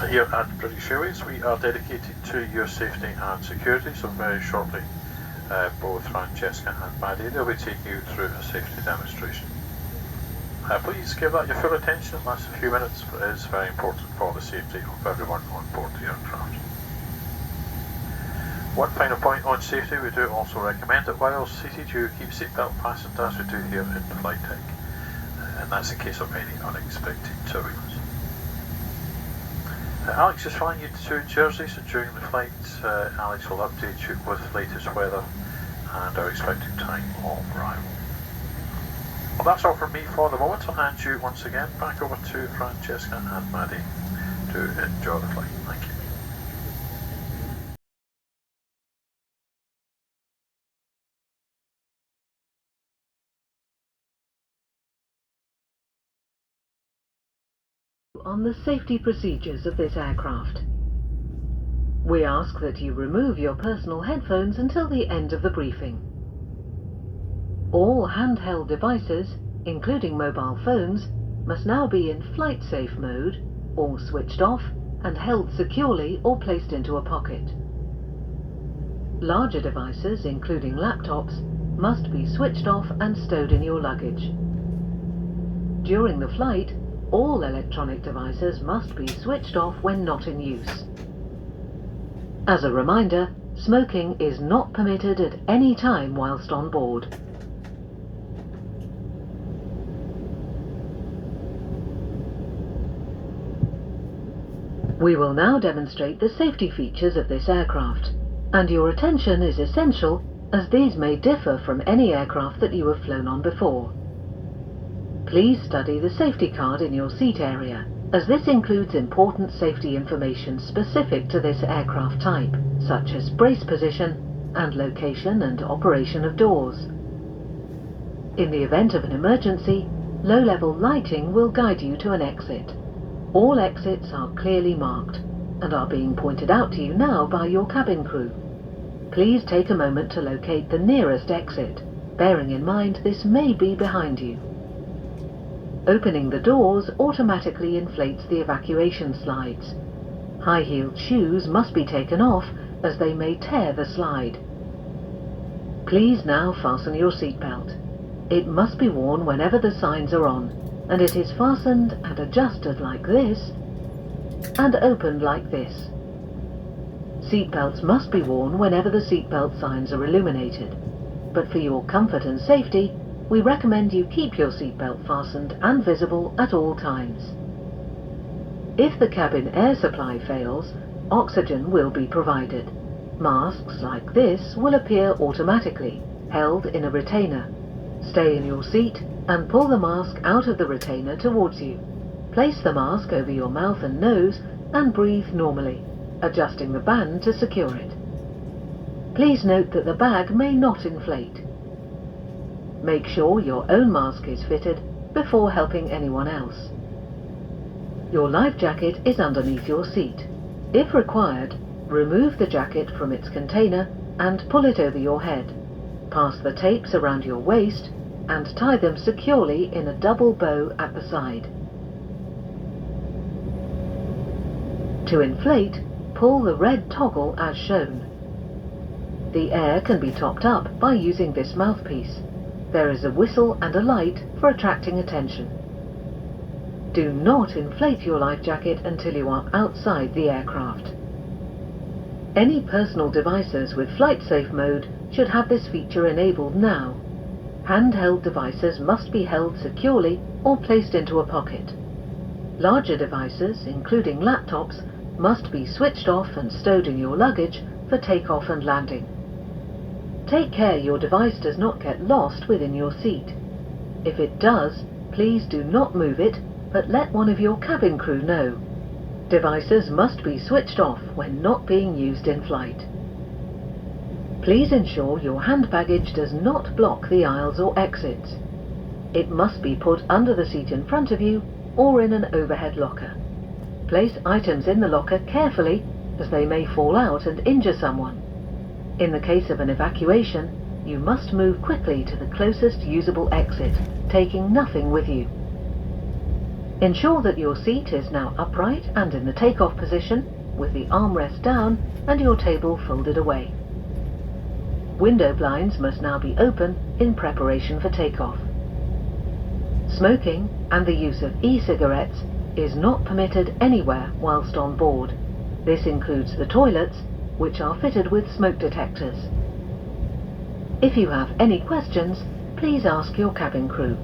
Here at British Airways, we are dedicated to your safety and security, so very shortly both Francesca and Maddie, they'll be taking you through a safety demonstration. Please give that your full attention. It lasts a few minutes, but it is very important for the safety of everyone on board the aircraft. One final point on safety, we do also recommend that while seated you keep seatbelt fastened as we do here in flight deck, and that's in case of any unexpected turbulence. Alex is flying you to Jersey, so during the flight Alex will update you with the latest weather and our expected time of arrival. Well, that's all from me for the moment. I'll hand you once again back over to Francesca and Maddie to enjoy the flight. Thank you. On the safety procedures of this aircraft. We ask that you remove your personal headphones until the end of the briefing. All handheld devices, including mobile phones, must now be in flight safe mode, or switched off and held securely or placed into a pocket. Larger devices, including laptops, must be switched off and stowed in your luggage. During the flight, all electronic devices must be switched off when not in use. As a reminder, smoking is not permitted at any time whilst on board. We will now demonstrate the safety features of this aircraft, and your attention is essential as these may differ from any aircraft that you have flown on before. Please study the safety card in your seat area, as this includes important safety information specific to this aircraft type, such as brace position and location and operation of doors. In the event of an emergency, low-level lighting will guide you to an exit. All exits are clearly marked and are being pointed out to you now by your cabin crew. Please take a moment to locate the nearest exit, bearing in mind this may be behind you. Opening the doors automatically inflates the evacuation slides. High-heeled shoes must be taken off as they may tear the slide. Please now fasten your seatbelt. It must be worn whenever the signs are on, and it is fastened and adjusted like this and opened like this. Seatbelts must be worn whenever the seatbelt signs are illuminated, but for your comfort and safety, we recommend you keep your seatbelt fastened and visible at all times. If the cabin air supply fails, oxygen will be provided. Masks like this will appear automatically, held in a retainer. Stay in your seat and pull the mask out of the retainer towards you. Place the mask over your mouth and nose and breathe normally, adjusting the band to secure it. Please note that the bag may not inflate. Make sure your own mask is fitted before helping anyone else. Your life jacket is underneath your seat. If required, remove the jacket from its container and pull it over your head. Pass the tapes around your waist and tie them securely in a double bow at the side. To inflate, pull the red toggle as shown. The air can be topped up by using this mouthpiece. There is a whistle and a light for attracting attention. Do not inflate your life jacket until you are outside the aircraft. Any personal devices with flight safe mode should have this feature enabled now. Handheld devices must be held securely or placed into a pocket. Larger devices, including laptops, must be switched off and stowed in your luggage for takeoff and landing. Take care your device does not get lost within your seat. If it does, please do not move it, but let one of your cabin crew know. Devices must be switched off when not being used in flight. Please ensure your hand baggage does not block the aisles or exits. It must be put under the seat in front of you or in an overhead locker. Place items in the locker carefully, as they may fall out and injure someone. In the case of an evacuation, you must move quickly to the closest usable exit, taking nothing with you. Ensure that your seat is now upright and in the takeoff position, with the armrest down and your table folded away. Window blinds must now be open in preparation for takeoff. Smoking and the use of e-cigarettes is not permitted anywhere whilst on board. This includes the toilets, which are fitted with smoke detectors. If you have any questions, please ask your cabin crew.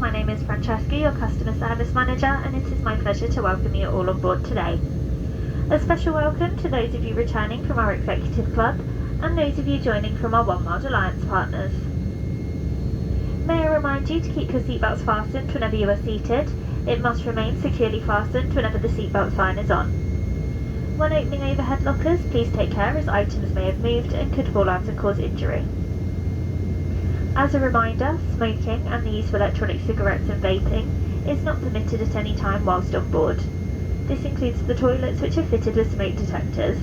my name is Francesca, your Customer Service Manager, and it is my pleasure to welcome you all on board today. A special welcome to those of you returning from our Executive Club and those of you joining from our One World Alliance partners. May I remind you to keep your seatbelts fastened whenever you are seated. It must remain securely fastened whenever the seatbelt sign is on. When opening overhead lockers, please take care as items may have moved and could fall out and cause injury. As a reminder, smoking and the use of electronic cigarettes and vaping is not permitted at any time whilst on board. This includes the toilets, which are fitted with smoke detectors.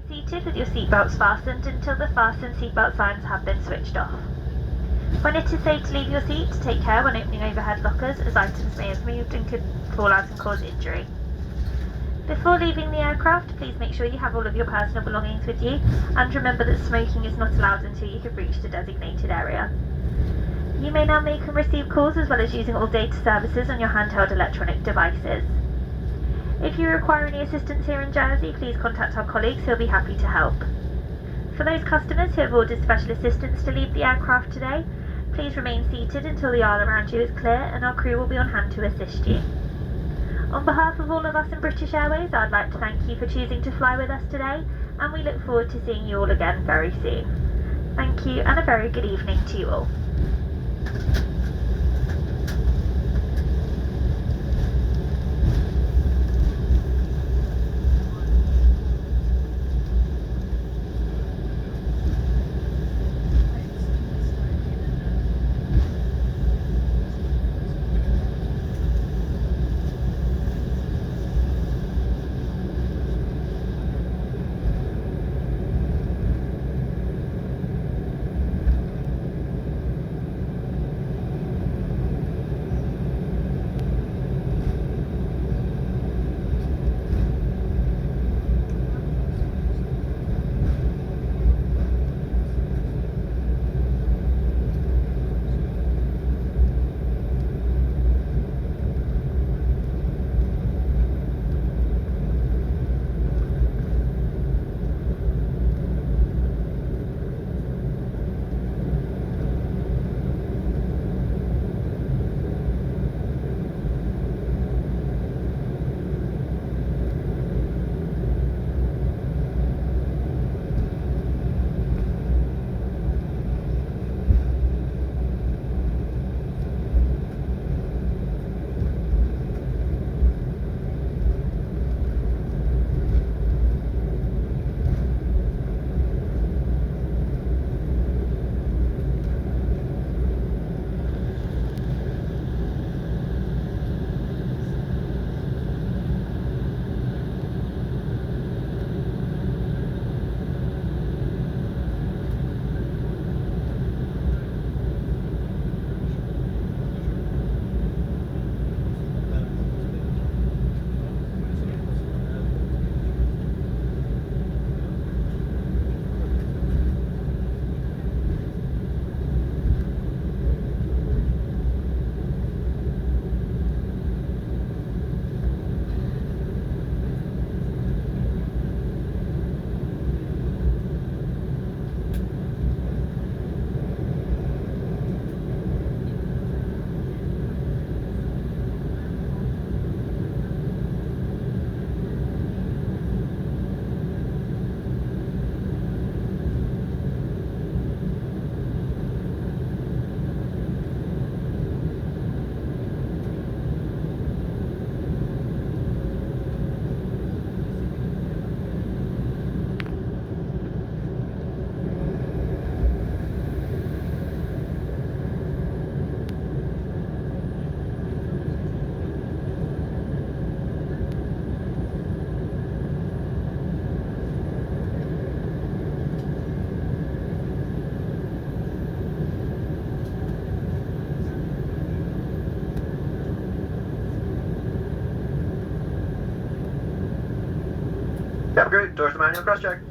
Seated with your seatbelts fastened until the fasten seatbelt signs have been switched off. When it is safe to leave your seat, take care when opening overhead lockers as items may have moved and could fall out and cause injury. Before leaving the aircraft, please make sure you have all of your personal belongings with you and remember that smoking is not allowed until you have reached a designated area. You may now make and receive calls as well as using all data services on your handheld electronic devices. If you require any assistance here in Jersey, please contact our colleagues who will be happy to help. For those customers who have ordered special assistance to leave the aircraft today, please remain seated until the aisle around you is clear and our crew will be on hand to assist you. On behalf of all of us in British Airways, I'd like to thank you for choosing to fly with us today and we look forward to seeing you all again very soon. Thank you, and a very good evening to you all. Yeah, great. Doors to manual cross check.